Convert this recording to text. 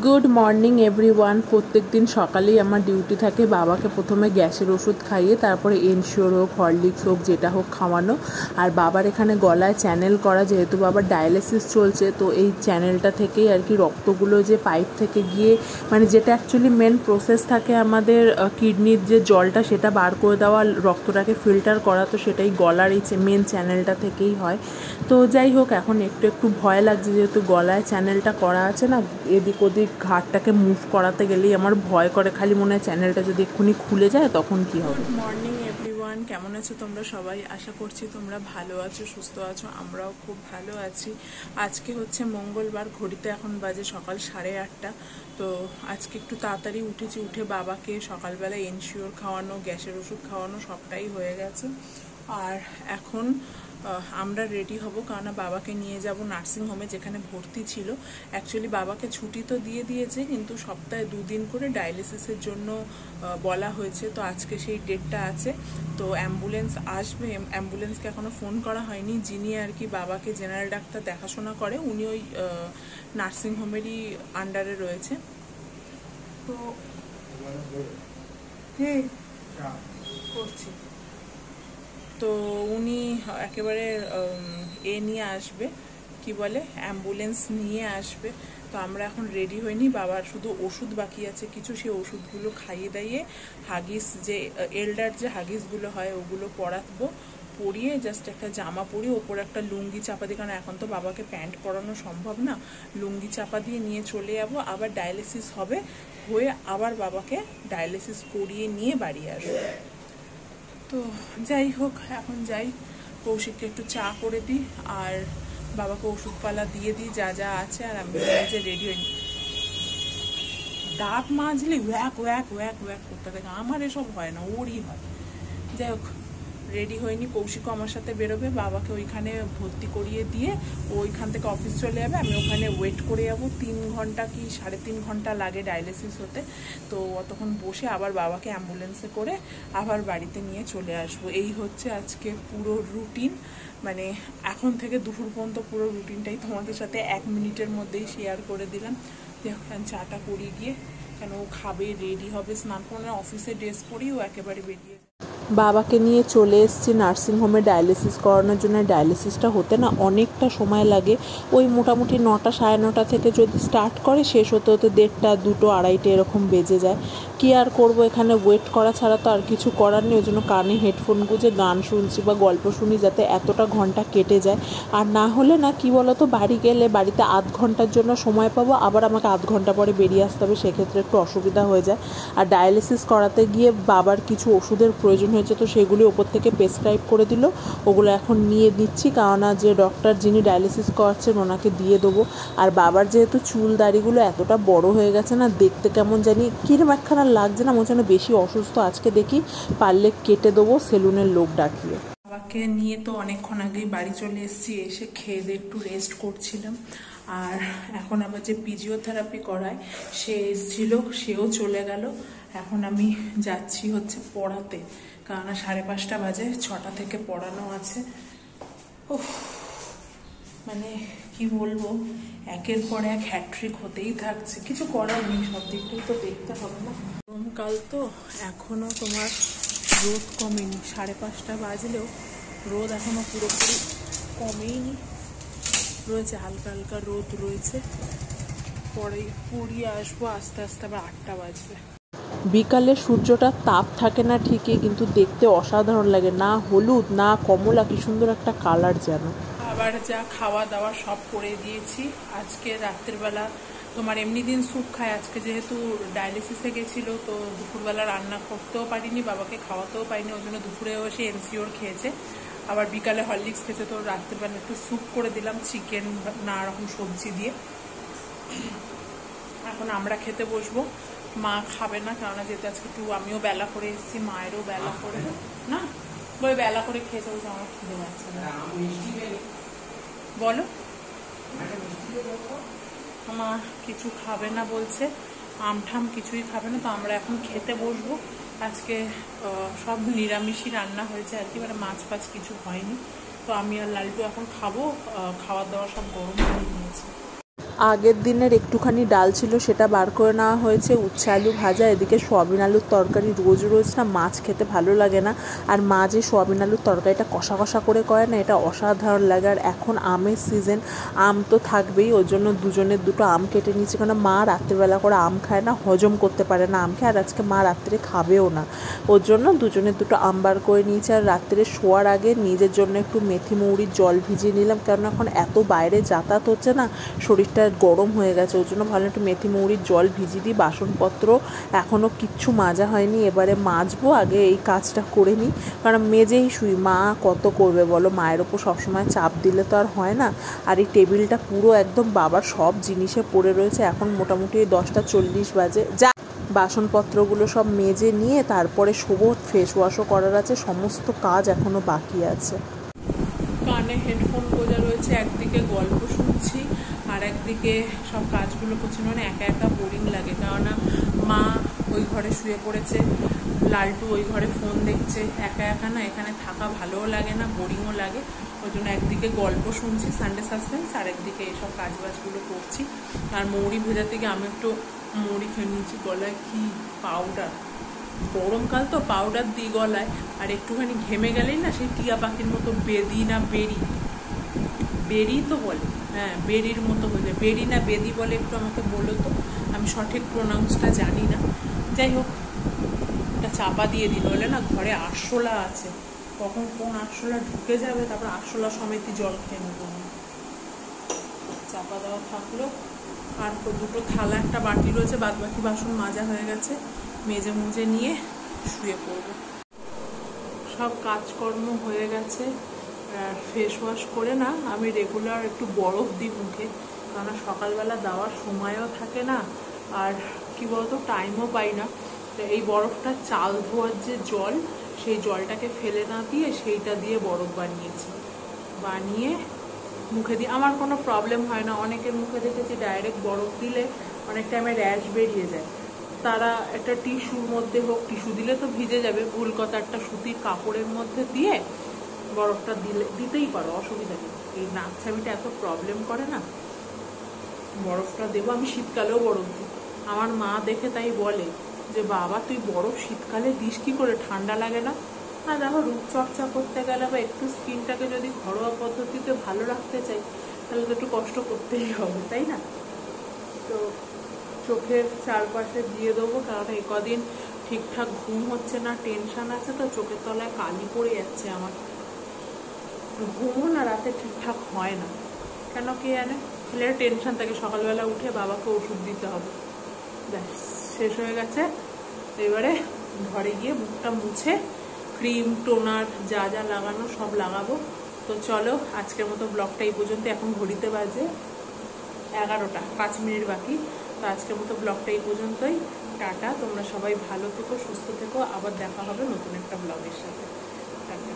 Good morning everyone. প্রত্যেক দিন সকালেই আমার ডিউটি থাকে বাবাকে প্রথমে গ্যাসের ওষুধ খাইয়ে তারপরে এনশিওর হোক, হরলিক্স হোক, যেটা হোক খাওয়ানো। আর বাবার এখানে গলায় চ্যানেল করা, যেহেতু বাবার ডায়ালিসিস চলছে, তো এই চ্যানেলটা থেকেই আর কি রক্তগুলো যে পাইপ থেকে গিয়ে মানে যেটা অ্যাকচুয়ালি মেন প্রসেস থাকে আমাদের কিডনির যে জলটা সেটা বার করে দেওয়া, রক্তটাকে ফিল্টার করা, তো সেটাই গলার এই মেন চ্যানেলটা থেকেই হয়। তো যাই হোক, এখন একটু ভয় লাগছে, যেহেতু গলায় চ্যানেলটা করা আছে না, এদিক ওদিক ঘাটটাকে মুভ করাতে গেলেই আমার ভয় করে, খালি মনে হয় চ্যানেলটা যদি এক্ষুনি খুলে যায় তখন কি হবে। গুড মর্নিং এভরিওয়ান, কেমন আছো তোমরা সবাই? আশা করছি তোমরা ভালো আছো, সুস্থ আছো। আমরাও খুব ভালো আছি। আজকে হচ্ছে মঙ্গলবার, ঘড়িতে এখন বাজে সকাল 8:30। তো আজকে একটু তাড়াতাড়ি উঠেছি, উঠে বাবাকে সকালবেলা এনশিওর খাওয়ানো, গ্যাসের ওষুধ খাওয়ানো সবটাই হয়ে গেছে। আর এখন আমরা রেডি হব, কারণ বাবাকে নিয়ে যাব নার্সিংহোমে, যেখানে ভর্তি ছিল। অ্যাকচুয়ালি বাবাকে ছুটি তো দিয়ে দিয়েছে, কিন্তু সপ্তাহে 2 দিন করে ডায়ালিসিসের জন্য বলা হয়েছে। তো আজকে সেই ডেটটা আছে। তো অ্যাম্বুলেন্স আসবে, অ্যাম্বুলেন্সকে এখনও ফোন করা হয়নি। যিনি আর কি বাবাকে জেনারেল ডাক্তার দেখাশোনা করে, উনি ওই নার্সিংহোমেরই আন্ডারে রয়েছে। তো করছি, তো উনি একেবারে নিয়ে আসবে, কি বলে, অ্যাম্বুলেন্স নিয়ে আসবে। তো আমরা এখন রেডি হইনি, বাবার শুধু ওষুধ বাকি আছে কিছু, সেই ওষুধগুলো খাইয়ে দাইয়ে হাগিস, যে এল্ডার যে হাগিসগুলো হয় ওগুলো পরাবো, পরিয়ে জাস্ট একটা জামা পরিয়ে ওপরে একটা লুঙ্গি চাপা দিই, কারণ এখন তো বাবাকে প্যান্ট পরানো সম্ভব না। লুঙ্গি চাপা দিয়ে নিয়ে চলে যাবো, আবার ডায়ালিসিস হবে, হয়ে আবার বাবাকে ডায়ালিসিস করিয়ে নিয়ে বাড়ি আসবো। তো যাই হোক, এখন যাই, কৌশিককে একটু চা করে দিই আর বাবাকে ওষুধপালা দিয়ে দিই যা যা আছে, আর আমি যে রেডি হই। দাঁত মাজলি ওয়াক ওয়াক ওয়াক ওয়াক করতে থাকে, আমার এসব হয় না, ওরই হয়। যাই হোক, রেডি হয়নি, কৌশিকও আমার সাথে বেরোবে, বাবাকে ওইখানে ভর্তি করিয়ে দিয়ে ওইখান থেকে অফিস চলে যাবে, আমি ওখানে ওয়েট করে যাবো। 3 ঘন্টা কি 3.5 ঘন্টা লাগে ডায়ালিসিস হতে। তো অতক্ষণ বসে আবার বাবাকে অ্যাম্বুলেন্সে করে আবার বাড়িতে নিয়ে চলে আসবো। এই হচ্ছে আজকে পুরো রুটিন, মানে এখন থেকে দুপুর পর্যন্ত পুরো রুটিনটাই তোমাদের সাথে 1 মিনিটের মধ্যেই শেয়ার করে দিলাম। এখন চাটা করিয়ে গিয়ে, কেন ও খাবে, রেডি হবে, স্নান করে অফিসে ড্রেস পরেই ও একেবারে বেরিয়ে। বাবাকে নিয়ে চলে এসেছি নার্সিংহোমে ডায়ালিসিস করানোর জন্য। ডায়ালিসিসটা হতে না অনেকটা সময় লাগে, ওই মোটামুটি 9টা 9:30 থেকে যদি স্টার্ট করে, শেষ হতে হতে 1:30, 2টো, 2:30 এরকম বেজে যায়। কি আর করবো, এখানে ওয়েট করা ছাড়া তো আর কিছু করার নেই। ওই জন্য কানে হেডফোন গুঁজে গান শুনছি বা গল্প শুনি, যাতে এতটা ঘন্টা কেটে যায়। আর না হলে না, কি বলতো, বাড়ি গেলে বাড়িতে আধ ঘন্টার জন্য সময় পাবো, আবার আমাকে আধ ঘন্টা পরে বেরিয়ে আসতে হবে, সেক্ষেত্রে একটু অসুবিধা হয়ে যায়। আর ডায়ালিসিস করাতে গিয়ে বাবার কিছু ওষুধের প্রয়োজন হয়েছে, তো সেগুলি ওপর থেকে প্রেসক্রাইব করে দিল, ওগুলো এখন নিয়ে নিচ্ছি, কেননা যে ডক্টর যিনি ডায়ালিসিস করাচ্ছেন ওনাকে দিয়ে দেবো। আর বাবার যেহেতু চুল দাড়িগুলো এতটা বড় হয়ে গেছে না, দেখতে কেমন জানি কিরম একখানা লাগছে না, মনে হয় বেশি অসুস্থ। আজকে দেখি পারলে কেটে দেবো সেলুনের লোক ডাকিয়ে। বাবাকে নিয়ে তো অনেকক্ষণ আগেই বাড়ি চলে এসেছি, এসে খেয়ে দিয়ে একটু রেস্ট করছিলাম। আর এখন আবার যে ফিজিওথেরাপি করায় সে এসেছিল, সেও চলে গেল। এখন আমি যাচ্ছি হচ্ছে পড়াতে, কারণ 5:30 বাজে, 6টা থেকে পড়ানো আছে। মানে কি বলবো, একের পর এক হ্যাট্রিক হতেই থাকছে, কিছু করার নেই, সব দিকটাই তো দেখতে হবে না। গরমকাল তো, এখনো তোমার রোদ কমেনি, 5:30 বাজলেও রোদ এখনো পুরোপুরি কমেইনি, রয়েছে হালকা হালকা রোদ রয়েছে। পরে পড়িয়ে আসবো আস্তে আস্তে, আবার 8টা বাজবে। বিকালে সূর্যটার তাপ থাকে না ঠিকই, কিন্তু দেখতে অসাধারণ লাগে, না হলুদ না কমলা, কি সুন্দর একটা কালার যেন। আবার যা খাওয়া দাওয়া সব করে দিয়েছি। আজকে রাত্রিবেলা তোমার এমনি দিন স্যুপ খায়, আজকে যেহেতু ডায়ালিসিসে গেছিলো, তো দুপুরবেলা রান্না করতেও পারিনি, বাবাকে খাওয়াতেও পারিনি, ওই জন্য দুপুরেও এসে এনসিওর খেয়েছে, আবার বিকালে হরলিক্স খেয়েছে। তো রাত্রিবেলা একটু স্যুপ করে দিলাম, চিকেন নানা রকম সবজি দিয়ে। এখন আমরা খেতে বসবো, মা খাবে না, কারণ যেহেতু আজকে একটু আমিও বেলা করে এসেছি, মায়েরও বেলা করে, না বলে বেলা করে খেয়েছে, বলছে আমার খিদে পাচ্ছে না। বলো, মা কিছু খাবে না বলছে, আমঠাম কিছুই খাবে না। তো আমরা এখন খেতে বসবো। আজকে সব নিরামিষই রান্না হয়েছে আর কি, মানে মাছ ফাছ কিছু হয়নি। তো আমি আর লালটু এখন খাবো, খাওয়া দাওয়া সব গরম করে নিয়েছি। আগের দিনের একটুখানি ডাল ছিল, সেটা বার করে নেওয়া হয়েছে। উচ্ছে আলু ভাজা, এদিকে সোয়াবিন আলুর তরকারি। রোজ রোজ না মাছ খেতে ভালো লাগে না, আর মা যে সোয়াবিন আলুর তরকারিটা কষা কষা করে করে না, এটা অসাধারণ লাগে। আর এখন আমের সিজন, আম তো থাকবেই, ওর জন্য দুজনের দুটো আম কেটে নিয়েছি, কারণ মা রাত্রিবেলা করে আম খায় না, হজম করতে পারে না আম খেয়ে, আর আজকে মা রাত্রে খাবেও না, ওর জন্য দুজনের দুটো আম বার করে নিয়েছি। আর রাত্রে শোয়ার আগে নিজের জন্য একটু মেথি মৌরির জল ভিজিয়ে নিলাম, কারণ এখন এত বাইরে যাতায়াত হচ্ছে না, শরীরটা গরম হয়ে গেছে, ওর জন্য ভালো একটু মেথি মৌরির জল ভিজিয়ে দিই। বাসনপত্র এখনও কিচ্ছু মাজা হয়নি, এবারে মাজবো, আগে এই কাজটা করে নিই, কারণ মেজেই শুই। মা কত করবে বলো, মায়ের ওপর সবসময় চাপ দিলে তো আর হয় না। আর এই টেবিলটা পুরো একদম বাবার সব জিনিসে পড়ে রয়েছে। এখন মোটামুটি 10টা 40 বাজে। যা বাসনপত্রগুলো সব মেজে নিয়ে তারপরে শোবো, ফেস ওয়াশও করার আছে, সমস্ত কাজ এখনও বাকি আছে। কানে হেডফোন গোজা রয়েছে, একদিকে গল্প শুনছি আর একদিকে সব কাজগুলো করছি। মানে একা একা বোরিং লাগে, কেননা মা ওই ঘরে শুয়ে পড়েছে, লালটু ওই ঘরে ফোন দেখছে, একা একা না এখানে থাকা ভালোও লাগে না, বোরিংও লাগে। ওই জন্য একদিকে গল্প শুনছি সানডে সাসপেন্স, আর একদিকে এইসব কাজবাজগুলো করছি। আর মৌরি ভেজা থেকে আমি একটু মৌরি খেয়ে নিয়েছি। গলায় কি পাউডার, গরমকাল তো পাউডার দিই গলায়, আর একটুখানি ঘেমে গেলেই না সেই টিয়া পাখির মতো বেদি না বেরি, বেরি তো বলে, হ্যাঁ বেরির মতো হয়ে যায়। বেরি না বেদি বলে, একটু আমাকে বলো তো, আমি সঠিক প্রোনাউন্সটা জানি না। যাই হোক, এটা চাপা দিয়ে দিল, হলে না ঘরে আরশোলা আছে, কখন কোন আরশোলা ঢুকে যাবে, তারপর আরশোলা সমেতই জল খেয়ে নেবো। চাপা দেওয়া থাকলো। আর দুটো থালা একটা বাটি রয়েছে, বাদ বাকি বাসন মাজা হয়ে গেছে, মেজে মুজে নিয়ে শুয়ে পড়বো। সব কাজকর্ম হয়ে গেছে। আর ফেস ওয়াশ করে না আমি রেগুলার একটু বরফ দিই মুখে, কারণ সকালবেলা দেওয়ার সময়ও থাকে না, আর কি বলতো টাইমও পাই না। তো এই বরফটা চাল ধোয়ার যে জল, সেই জলটাকে ফেলে না দিয়ে সেইটা দিয়ে বরফ বানিয়েছি, বানিয়ে মুখে দিই। আমার কোনো প্রবলেম হয় না। অনেকের মুখে দেখেছি ডাইরেক্ট বরফ দিলে অনেক টাইমে র্যাশ বেরিয়ে যায়, তারা একটা টিস্যুর মধ্যে হোক, টিস্যু দিলে তো ভিজে যাবে, ভুল কথা, একটা সুতির কাপড়ের মধ্যে দিয়ে বরফটা দিতেই পারো, অসুবিধা নেই। এই নাক ছাবিটা এত প্রবলেম করে না, বরফটা দেবো। আমি শীতকালেও বরফ দিই, আমার মা দেখে তাই বলে যে বাবা তুই বরফ শীতকালে দিস কি করে, ঠান্ডা লাগে না? আর দেখো, রূপচর্চা করতে গেলে বা একটু স্কিনটাকে যদি ঘরোয়া পদ্ধতিতে ভালো রাখতে চাই, তাহলে তো একটু কষ্ট করতেই হবে, তাই না? তো চোখের চারপাশে দিয়ে দেবো, কারণ এই কদিন ঠিকঠাক ঘুম হচ্ছে না, টেনশন আছে, তো চোখের তলায় কালি পড়ে যাচ্ছে আমার, ঘুমও না রাতে ঠিকঠাক হয় না। কেন কে জানে, ছেলের টেনশন থাকে, সকালবেলা উঠে বাবাকে ওষুধ দিতে হবে। ব্যাস, শেষ হয়ে গেছে। এবারে ঘরে গিয়ে মুখটা মুছে ক্রিম টোনার যা যা লাগানো সব লাগাবো। তো চলো, আজকের মতো ব্লগটা এই পর্যন্ত। এখন ঘড়িতে বাজে 11টা, 5 মিনিট বাকি। তো আজকের মতো ব্লগটা এই পর্যন্তই। টাটা, তোমরা সবাই ভালো থেকো, সুস্থ থেকো, আবার দেখা হবে নতুন একটা ব্লগের সাথে। টাটা।